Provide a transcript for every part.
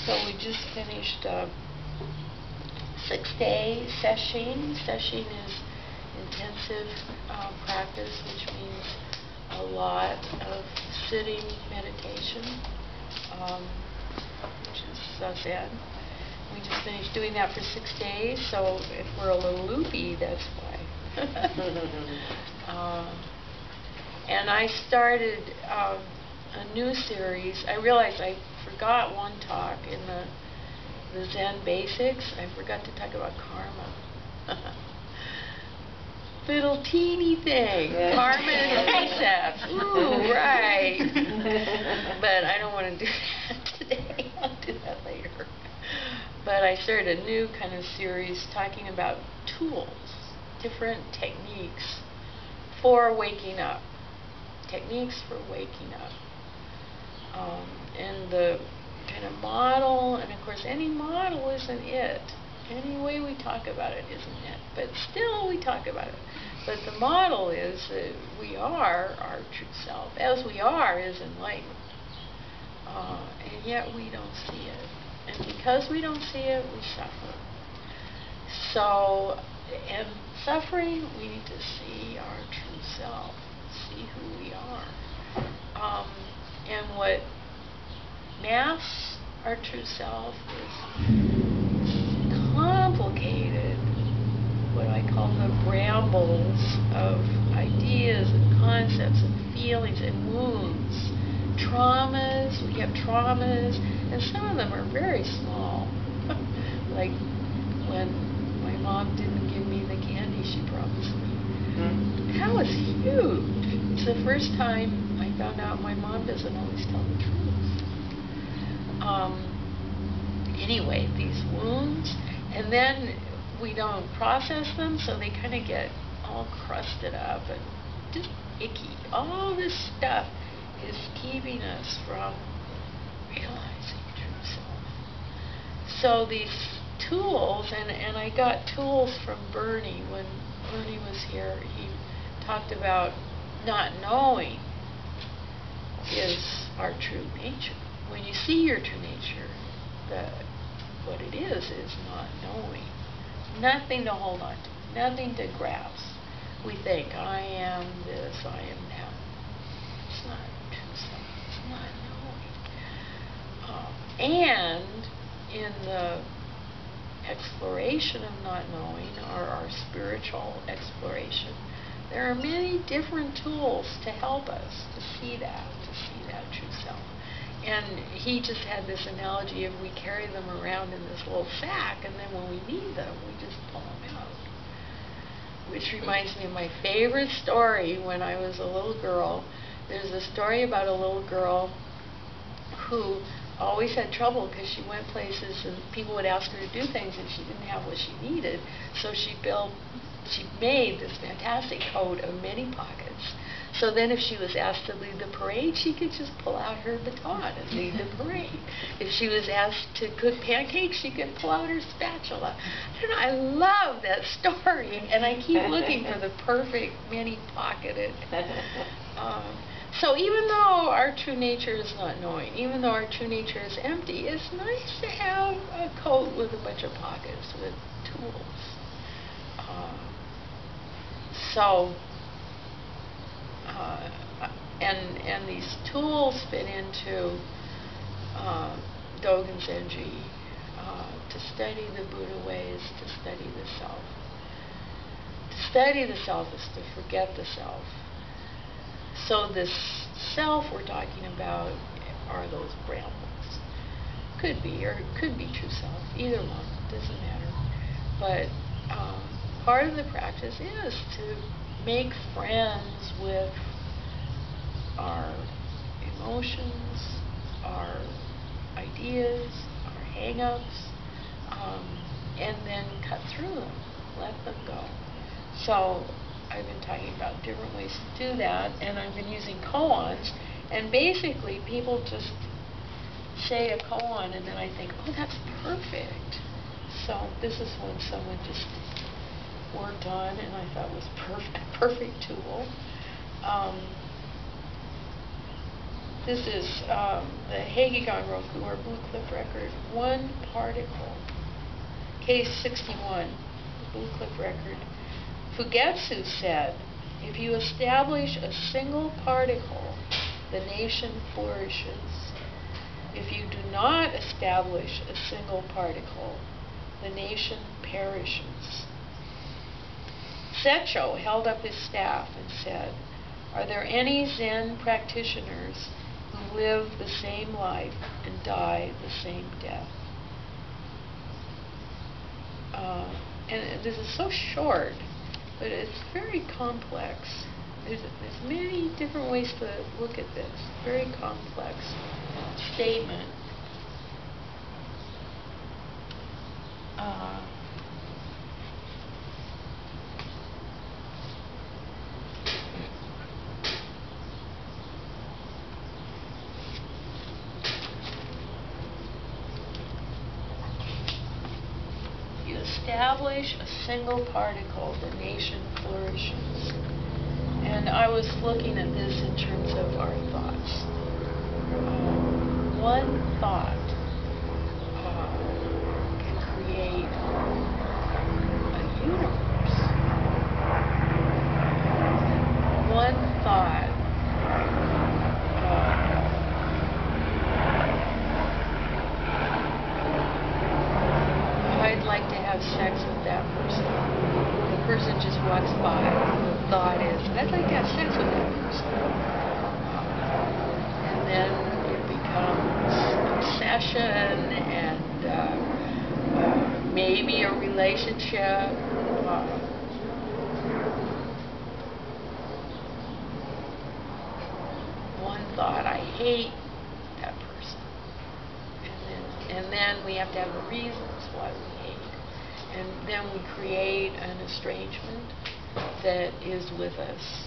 So we just finished a 6-day sesshin. Sesshin is intensive practice, which means a lot of sitting meditation, which is Zazen. We just finished doing that for 6 days, so if we're a little loopy, that's why. And I started a new series. I realized I forgot one talk in the Zen Basics. I forgot to talk about karma. Little teeny thing. Karma and precepts. Ooh, right. But I don't want to do that today. I'll do that later. But I started a new kind of series talking about tools, different techniques for waking up. Techniques for waking up. And the kind of model, and of course any model isn't it. Any way we talk about it isn't it. But still we talk about it. But the model is that we are our true self. As we are is enlightenment. And yet we don't see it. And because we don't see it, we suffer. So, in suffering, we need to see our true self. See who we are. And what masks our true self is complicated, what I call the brambles of ideas and concepts and feelings and wounds. Traumas, we have traumas, and some of them are very small. Like when my mom didn't give me the candy she promised me. That was huge. It's the first time I found out my mom doesn't always tell the truth. Anyway, these wounds, and then we don't process them, so they kind of get all crusted up and just icky. All this stuff is keeping us from realizing true self. So these tools, and I got tools from Bernie when Bernie was here. He talked about not knowing is our true nature. When you see your true nature, what it is not knowing. Nothing to hold on to, nothing to grasp. We think, I am this, I am that. It's not true self, it's not knowing. And in the exploration of not knowing, or our spiritual exploration, there are many different tools to help us to see that true self. And he just had this analogy of we carry them around in this little sack, and then when we need them, we just pull them out. Which reminds me of my favorite story when I was a little girl. There's a story about a little girl who always had trouble because she went places and people would ask her to do things and she didn't have what she needed. So she made this fantastic coat of many pockets. So then if she was asked to lead the parade, she could just pull out her baton and lead the parade. If she was asked to cook pancakes, she could pull out her spatula. I love that story, and I keep looking for the perfect many-pocketed. So even though our true nature is not knowing, even though our true nature is empty, it's nice to have a coat with a bunch of pockets with tools. And these tools fit into Dogen Zenji, to study the Buddha ways, to study the self. To study the self is to forget the self. So this self we're talking about are those brambles. Could be, or it could be true self. Either one, doesn't matter. But part of the practice is to make friends with our emotions, our ideas, our hang-ups, and then cut through them, let them go. So I've been talking about different ways to do that, and I've been using koans, and basically people just say a koan, and then I think, oh, that's perfect. So this is one someone just worked on, and I thought was perfect tool. This is the Heigigan Roku, or Blue Cliff record, one particle. Case 61, the Blue Cliff record. Fugetsu said, if you establish a single particle, the nation flourishes. If you do not establish a single particle, the nation perishes. Secho held up his staff and said, are there any Zen practitioners who live the same life and die the same death? And this is so short, but it's very complex. There's many different ways to look at this. Very complex statement. You establish a single particle, the nation flourishes. And I was looking at this in terms of our thoughts. One thought can create a universe. One thought I'd like to have sex with that person. The person just walks by. The thought is, I'd like to have sex with that person. And then it becomes obsession and maybe a relationship. One thought, I hate that person. And then we have to have the reasons why we hate. And then we create an estrangement that is with us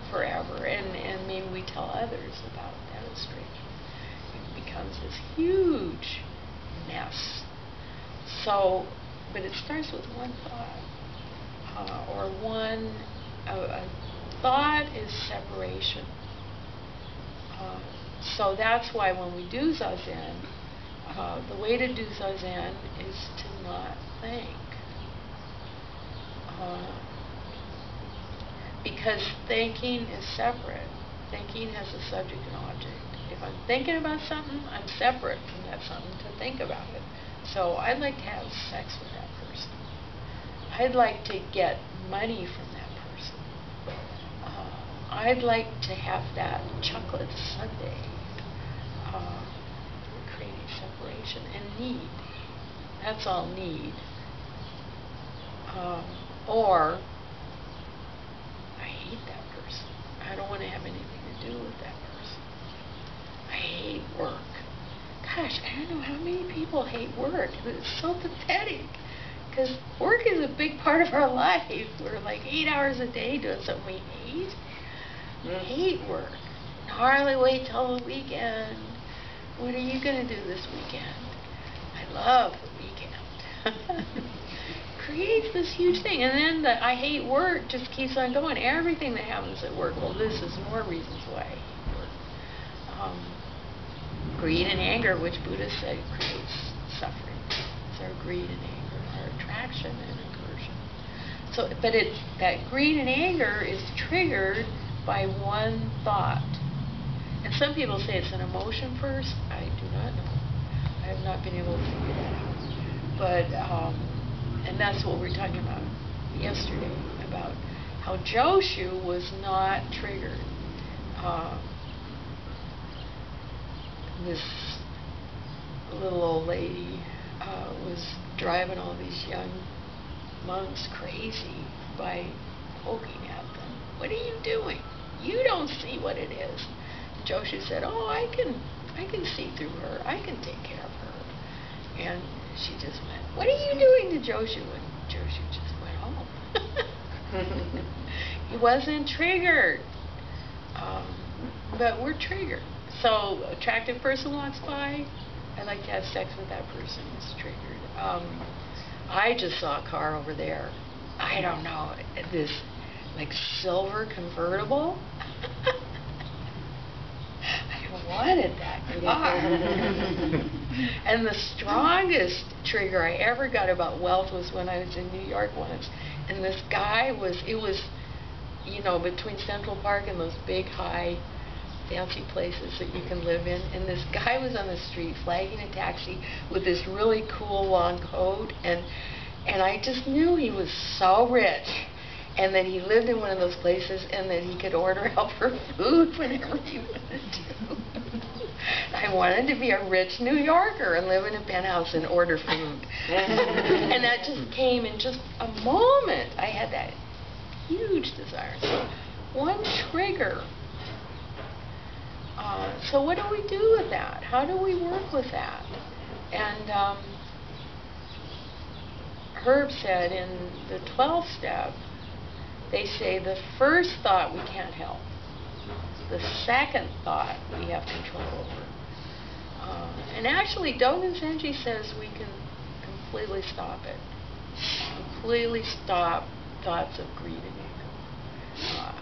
forever. And maybe we tell others about that estrangement. It becomes this huge mess. So, but it starts with one thought. A thought is separation. So that's why when we do Zazen, the way to do Zazen is to not think. Because thinking is separate. Thinking has a subject and object. If I'm thinking about something, I'm separate from that something to think about it. So I'd like to have sex with that person. I'd like to get money from that person. I'd like to have that chocolate sundae. Creating separation and need. That's all need. Or I hate that person. I don't want to have anything to do with that person. I hate work. Gosh, I don't know how many people hate work. It's so pathetic. Because work is a big part of our life. We're like 8 hours a day doing something we hate. I hate work. Hardly wait till the weekend. What are you going to do this weekend? I love the weekend. Creates this huge thing. And then the I hate work just keeps on going. Everything that happens at work, well, this is more reasons why I hate work. Greed and anger, which Buddha said creates suffering. So our greed and anger, our attraction and aversion. So, but that greed and anger is triggered by one thought. And some people say it's an emotion first. I do not know. I have not been able to figure that out. But, and that's what we were talking about yesterday, about how Joshu was not triggered. This little old lady was driving all these young monks crazy by poking at them. What are you doing? You don't see what it is. And Joshu said, oh, I can see through her. I can take care of her. And she just went, what are you doing to Joshu? And Joshu just went home. He wasn't triggered. But we're triggered. So, attractive person walks by, I'd like to have sex with that person. It's triggered. I just saw a car over there. I don't know, this like silver convertible. wanted that car. And the strongest trigger I ever got about wealth was when I was in New York once. And this guy was, it was, you know, between Central Park and those big, high, fancy places that you can live in. And this guy was on the street flagging a taxi with this really cool long coat. And I just knew he was so rich. And that he lived in one of those places, and that he could order out for food whenever he wanted to. I wanted to be a rich New Yorker and live in a penthouse and order food. And that just came in just a moment. I had that huge desire. So one trigger. So what do we do with that? How do we work with that? And Herb said in the 12th step, they say the first thought we can't help. The second thought we have control over. And actually, Dogen Zenji says we can completely stop it. Completely stop thoughts of greed and anger.